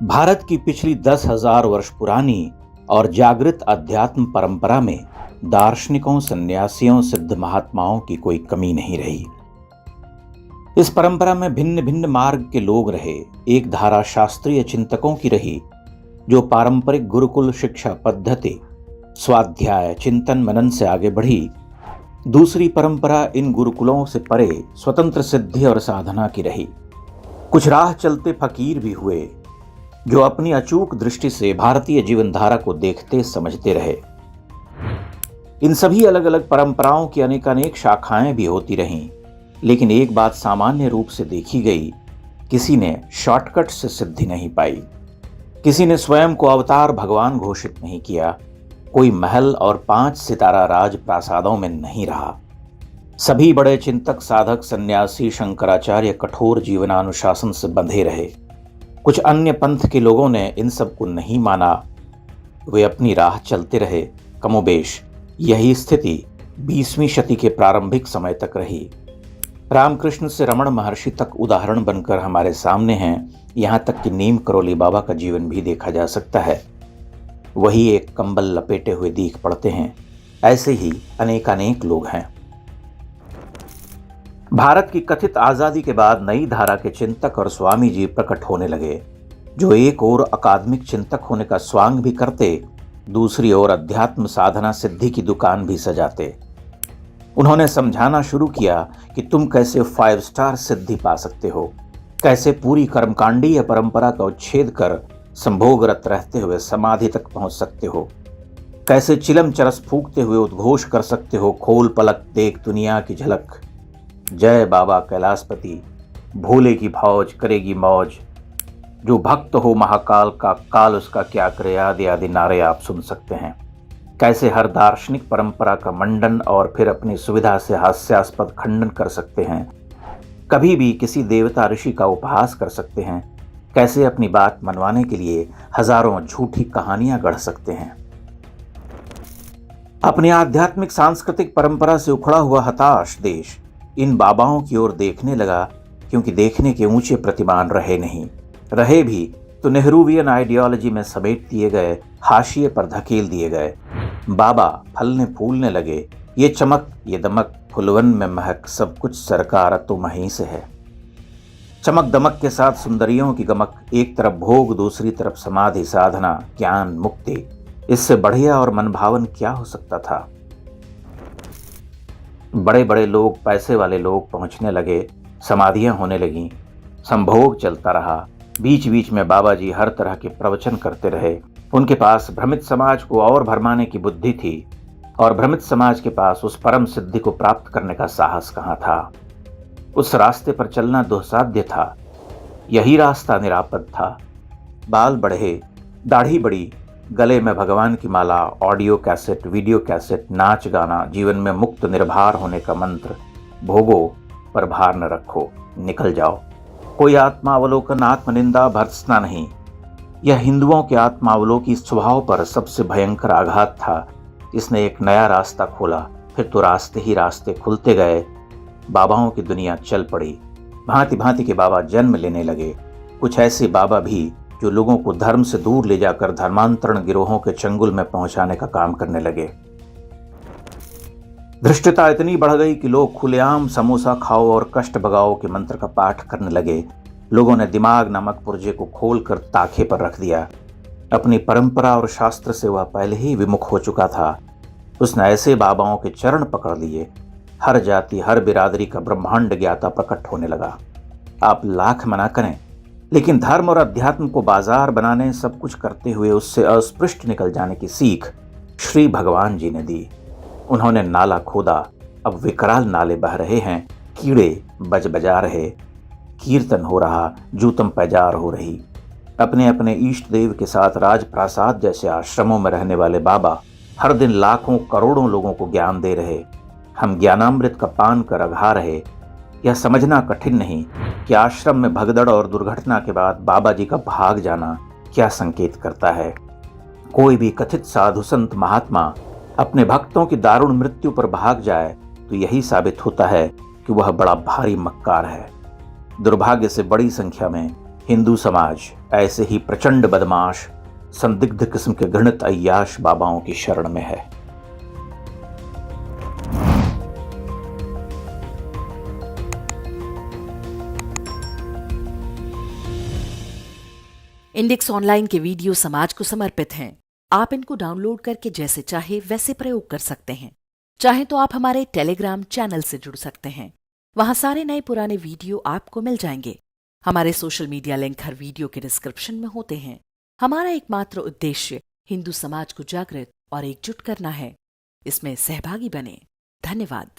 भारत की पिछली 10,000 वर्ष पुरानी और जागृत अध्यात्म परंपरा में दार्शनिकों, सन्यासियों, सिद्ध महात्माओं की कोई कमी नहीं रही। इस परंपरा में भिन्न भिन्न मार्ग के लोग रहे। एक धारा शास्त्रीय चिंतकों की रही, जो पारंपरिक गुरुकुल शिक्षा पद्धति, स्वाध्याय, चिंतन मनन से आगे बढ़ी। दूसरी परंपरा इन गुरुकुलों से परे स्वतंत्र सिद्धि और साधना की रही। कुछ राह चलते फकीर भी हुए, जो अपनी अचूक दृष्टि से भारतीय जीवन धारा को देखते समझते रहे। इन सभी अलग अलग परंपराओं की अनेकानेक शाखाएं भी होती रहीं, लेकिन एक बात सामान्य रूप से देखी गई, किसी ने शॉर्टकट से सिद्धि नहीं पाई। किसी ने स्वयं को अवतार भगवान घोषित नहीं किया। कोई महल और 5 सितारा राज प्रासादों में नहीं रहा। सभी बड़े चिंतक, साधक, सन्यासी, शंकराचार्य कठोर जीवनानुशासन से बंधे रहे। कुछ अन्य पंथ के लोगों ने इन सब को नहीं माना। वे अपनी राह चलते रहे। कमोबेश यही स्थिति 20वीं शती के प्रारंभिक समय तक रही। रामकृष्ण से रमण महर्षि तक उदाहरण बनकर हमारे सामने हैं। यहाँ तक कि नीम करोली बाबा का जीवन भी देखा जा सकता है। वही एक कंबल लपेटे हुए दीख पड़ते हैं। ऐसे ही अनेकानेक लोग हैं। भारत की कथित आजादी के बाद नई धारा के चिंतक और स्वामी जी प्रकट होने लगे, जो एक ओर अकादमिक चिंतक होने का स्वांग भी करते, दूसरी ओर अध्यात्म साधना सिद्धि की दुकान भी सजाते। उन्होंने समझाना शुरू किया कि तुम कैसे 5 स्टार सिद्धि पा सकते हो, कैसे पूरी कर्मकांडीय परंपरा का उच्छेद कर संभोगरत रहते हुए समाधि तक पहुंच सकते हो, कैसे चिलम चरस फूकते हुए उद्घोष कर सकते हो, खोल पलक देख दुनिया की झलक, जय बाबा कैलाशपति, भोले की फौज करेगी मौज, जो भक्त हो महाकाल का, काल उसका क्या करे, आदि आदि नारे आप सुन सकते हैं। कैसे हर दार्शनिक परंपरा का मंडन और फिर अपनी सुविधा से हास्यास्पद खंडन कर सकते हैं। कभी भी किसी देवता ऋषि का उपहास कर सकते हैं। कैसे अपनी बात मनवाने के लिए हजारों झूठी कहानियां गढ़ सकते हैं। अपनी आध्यात्मिक सांस्कृतिक परंपरा से उखड़ा हुआ हताश देश इन बाबाओं की ओर देखने लगा, क्योंकि देखने के ऊंचे प्रतिमान रहे नहीं। रहे भी तो नेहरूवियन आइडियोलॉजी में समेट दिए गए, हाशिए पर धकेल दिए गए। बाबा फलने फूलने लगे। ये चमक, ये दमक, फुलवन में महक, सब कुछ सरकार तो वहीं से है। चमक दमक के साथ सुंदरियों की गमक, एक तरफ भोग, दूसरी तरफ समाधि, साधना, ज्ञान, मुक्ति। इससे बढ़िया और मनभावन क्या हो सकता था। बड़े बड़े लोग, पैसे वाले लोग पहुंचने लगे, समाधियां होने लगीं, संभोग चलता रहा। बीच बीच में बाबा जी हर तरह के प्रवचन करते रहे। उनके पास भ्रमित समाज को और भरमाने की बुद्धि थी, और भ्रमित समाज के पास उस परम सिद्धि को प्राप्त करने का साहस कहाँ था। उस रास्ते पर चलना दुस्साध्य था। यही रास्ता निरापद था। बाल बढ़े, दाढ़ी बढ़ी, गले में भगवान की माला, ऑडियो कैसेट, वीडियो कैसेट, नाच गाना, जीवन में मुक्त निर्भर होने का मंत्र। भोगो पर भार न रखो, निकल जाओ। कोई आत्मावलोकन, आत्मनिंदा, भर्त्सना नहीं। यह हिंदुओं के आत्मावलोकी स्वभाव पर सबसे भयंकर आघात था। इसने एक नया रास्ता खोला। फिर तो रास्ते ही रास्ते खुलते गए। बाबाओं की दुनिया चल पड़ी। भांति भांति के बाबा जन्म लेने लगे। कुछ ऐसे बाबा भी जो लोगों को धर्म से दूर ले जाकर धर्मांतरण गिरोहों के चंगुल में पहुंचाने का काम करने लगे। धृष्टता इतनी बढ़ गई कि लोग खुलेआम समोसा खाओ और कष्ट भगाओ के मंत्र का पाठ करने लगे। लोगों ने दिमाग नामक पुर्जे को खोलकर ताखे पर रख दिया। अपनी परंपरा और शास्त्र से वह पहले ही विमुख हो चुका था। उसने ऐसे बाबाओं के चरण पकड़ लिए। हर जाति, हर बिरादरी का ब्रह्मांड ज्ञाता प्रकट होने लगा। आप लाख मना करें, लेकिन धर्म और अध्यात्म को बाजार बनाने, सब कुछ करते हुए उससे अस्पृष्ट निकल जाने की सीख श्री भगवान जी ने दी। उन्होंने नाला खोदा। अब विकराल नाले बह रहे हैं, कीड़े बज बजा रहे, कीर्तन हो रहा, जूतम पैजार हो रही। अपने अपने इष्ट देव के साथ राजप्रासाद जैसे आश्रमों में रहने वाले बाबा हर दिन लाखों करोड़ों लोगों को ज्ञान दे रहे। हम ज्ञानामृत का पान कर अघा रहे। यह समझना कठिन नहीं कि आश्रम में भगदड़ और दुर्घटना के बाद बाबा जी का भाग जाना क्या संकेत करता है। कोई भी कथित साधु संत महात्मा अपने भक्तों की दारुण मृत्यु पर भाग जाए तो यही साबित होता है कि वह बड़ा भारी मक्कार है। दुर्भाग्य से बड़ी संख्या में हिंदू समाज ऐसे ही प्रचंड बदमाश, संदिग्ध किस्म के घृणित अय्याश बाबाओं की शरण में है। इंडेक्स ऑनलाइन के वीडियो समाज को समर्पित हैं। आप इनको डाउनलोड करके जैसे चाहे वैसे प्रयोग कर सकते हैं। चाहे तो आप हमारे टेलीग्राम चैनल से जुड़ सकते हैं। वहां सारे नए पुराने वीडियो आपको मिल जाएंगे। हमारे सोशल मीडिया लिंक हर वीडियो के डिस्क्रिप्शन में होते हैं। हमारा एकमात्र उद्देश्य हिंदू समाज को जागृत और एकजुट करना है। इसमें सहभागी बने। धन्यवाद।